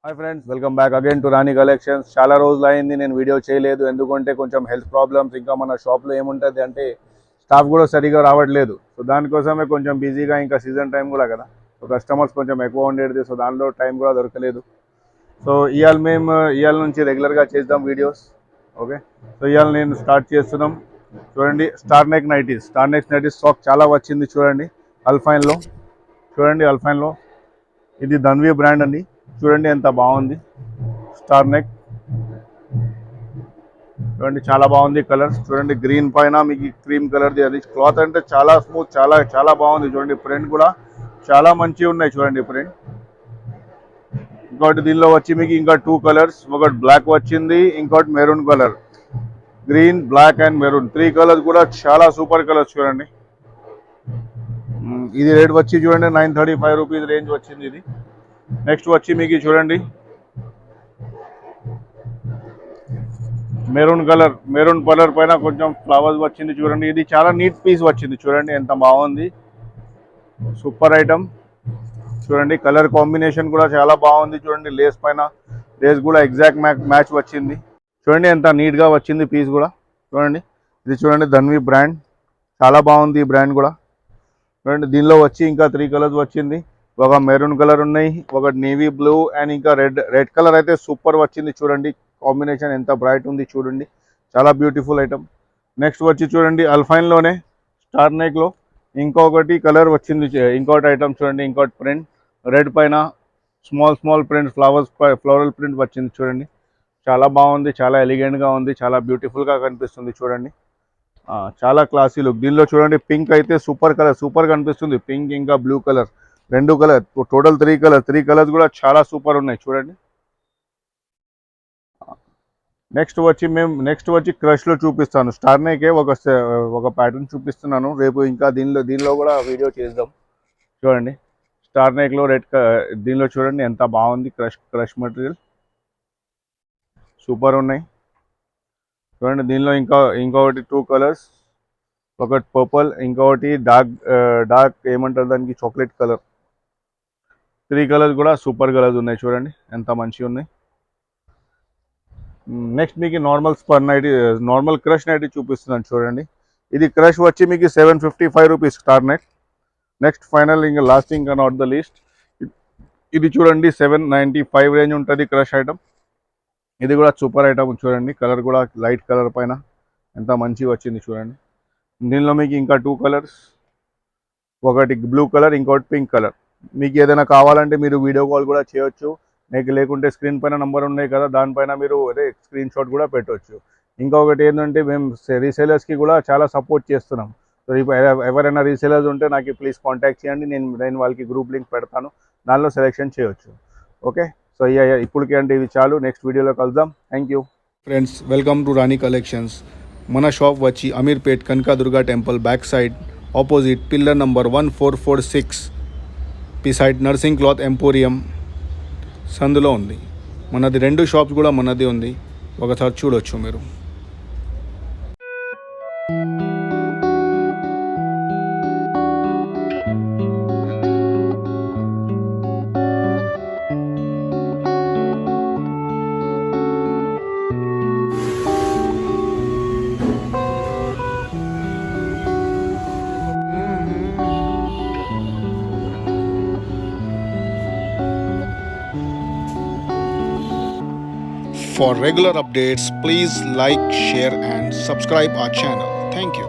Hi friends, welcome back again to Rani collections. చాలా రోజులు అయింది నేను వీడియో చేయలేదు, ఎందుకంటే కొంచెం హెల్త్ ప్రాబ్లమ్స్, ఇంకా మన షాప్లో ఏముంటుంది అంటే స్టాఫ్ కూడా సరిగా రావట్లేదు. సో దానికోసమే కొంచెం బిజీగా, ఇంకా సీజన్ టైం కూడా కదా, సో కస్టమర్స్ కొంచెం ఎక్కువ ఉండేది, సో దానిలో టైం కూడా దొరకలేదు. సో ఇవాళ నుంచి రెగ్యులర్గా చేద్దాం వీడియోస్. ఓకే, సో ఇవాళ నేను స్టార్ట్ చేస్తున్నాం. చూడండి, స్టార్ నెక్ నైటీస్ స్టాక్ చాలా వచ్చింది. చూడండి అల్ఫైన్లో, అల్ఫైన్లో ఇది ధన్వి బ్రాండ్ అండి. చూడండి ఎంత బాగుంది స్టార్ నెక్. చూడండి చాలా బాగుంది కలర్స్. చూడండి గ్రీన్ పైన మీకు క్రీమ్ కలర్ది, అది క్లాత్ అంటే చాలా స్మూత్, చాలా చాలా బాగుంది. చూడండి ప్రింట్ కూడా చాలా మంచిగా ఉన్నాయి. చూడండి ప్రింట్. ఇంకోటి దీనిలో వచ్చి మీకు ఇంకా 2 కలర్స్, ఒకటి బ్లాక్ వచ్చింది, ఇంకోటి maroon colour. Green, black and maroon 3 colours కూడా చాలా సూపర్ కలర్స్. చూడండి ఇది రేట్ వచ్చి చూడండి 935 రూపీస్ రేంజ్ వచ్చింది ఇది. నెక్స్ట్ వచ్చి మీకు చూడండి మెరూన్ కలర్ పైన కొంచెం ఫ్లవర్స్ వచ్చింది. చూడండి ఇది చాలా నీట్ పీస్ వచ్చింది. చూడండి ఎంత బాగుంది, సూపర్ ఐటమ్. చూడండి కలర్ కాంబినేషన్ కూడా చాలా బాగుంది. చూడండి లేస్ పైన, లేస్ కూడా ఎగ్జాక్ట్ మ్యాచ్ వచ్చింది. చూడండి ఎంత నీట్గా వచ్చింది పీస్ కూడా. చూడండి ఇది చూడండి ధన్వి బ్రాండ్, చాలా బాగుంది ఈ బ్రాండ్ కూడా. చూడండి దీనిలో వచ్చి ఇంకా 3 కలర్స్ వచ్చింది. ఒక మెరూన్ కలర్ ఉన్నాయి, ఒక నేవీ బ్లూ అండ్ ఇంకా రెడ్ కలర్ అయితే సూపర్ వచ్చింది. చూడండి కాంబినేషన్ ఎంత బ్రైట్ ఉంది. చూడండి చాలా బ్యూటిఫుల్ ఐటమ్. నెక్స్ట్ వచ్చి చూడండి అల్ఫైన్లోనే స్టార్ నెక్లో ఇంకొకటి కలర్ వచ్చింది. ఇంకోటి ఐటమ్ చూడండి, ఇంకోటి ప్రింట్ రెడ్ పైన స్మాల్ ప్రింట్ ఫ్లోరల్ ప్రింట్ వచ్చింది. చూడండి చాలా బాగుంది, చాలా ఎలిగెంట్గా ఉంది, చాలా బ్యూటిఫుల్గా కనిపిస్తుంది. చూడండి చాలా క్లాసీ లుక్. దీనిలో చూడండి పింక్ అయితే సూపర్ కనిపిస్తుంది. పింక్ ఇంకా blue colour, 2 colour, total 3 colours కూడా చాలా సూపర్ ఉన్నాయి. చూడండి నెక్స్ట్ వచ్చి క్రష్లో చూపిస్తాను. స్టార్ నెకే ఒక ప్యాటర్న్ చూపిస్తున్నాను. రేపు ఇంకా దీనిలో కూడా వీడియో చేద్దాం. చూడండి స్టార్ నెక్లో దీనిలో చూడండి ఎంత బాగుంది. క్రష్ మెటీరియల్ సూపర్ ఉన్నాయి. చూడండి దీనిలో ఇంకొకటి 2 కలర్స్, ఒకటి పర్పుల్, ఇంకొకటి డార్క్ ఏమంటారు దానికి, చాక్లెట్ కలర్. 3 కలర్స్ కూడా సూపర్ కలర్స్ ఉన్నాయి. చూడండి ఎంత మంచిగా ఉన్నాయి. నెక్స్ట్ మీకు నార్మల్ క్రష్ నైటీ చూపిస్తున్నాను. చూడండి ఇది క్రష్ వచ్చి మీకు 755 rupees star neck. Next final ఇంకా లాస్ట్ ఇంకా నాట్ ద లీస్ట్, ఇది చూడండి 795 రేంజ్ ఉంటుంది క్రష్ ఐటమ్. ఇది కూడా సూపర్ ఐటమ్. చూడండి కలర్ కూడా లైట్ కలర్ పైన ఎంత మంచిగా వచ్చింది. చూడండి దీనిలో మీకు ఇంకా 2 కలర్స్, ఒకటి బ్లూ కలర్, ఇంకోటి పింక్ కలర్. మీకు ఏదైనా కావాలంటే మీరు వీడియో కాల్ కూడా చేయొచ్చు. లేకుంటే స్క్రీన్ పైన నెంబర్ ఉన్నాయి కదా, దానిపైన మీరు స్క్రీన్ షాట్ కూడా పెట్టవచ్చు. ఇంకొకటి ఏంటంటే మేము రీసేలర్స్కి కూడా చాలా సపోర్ట్ చేస్తున్నాం. సో ఎవరైనా రీసేలర్స్ ఉంటే నాకు ప్లీజ్ కాంటాక్ట్ చేయండి. నేను వాళ్ళకి గ్రూప్ లింక్ పెడతాను, దానిలో సెలెక్షన్ చేయొచ్చు. ఓకే, సో ఇప్పటికే అంటే ఇవి చాలు. నెక్స్ట్ వీడియోలో కలుద్దాం. Thank you friends, welcome to Rani collections. మన షాప్ వచ్చి Ameerpet Kanakadurga temple back side opposite pillar number 1446 beside nursing cloth emporium సందులో ఉంది. మనది 2 షాప్స్ కూడా మనది ఉంది, ఒకసారి చూడొచ్చు మీరు. For regular updates, please like, share and subscribe our channel. Thank you.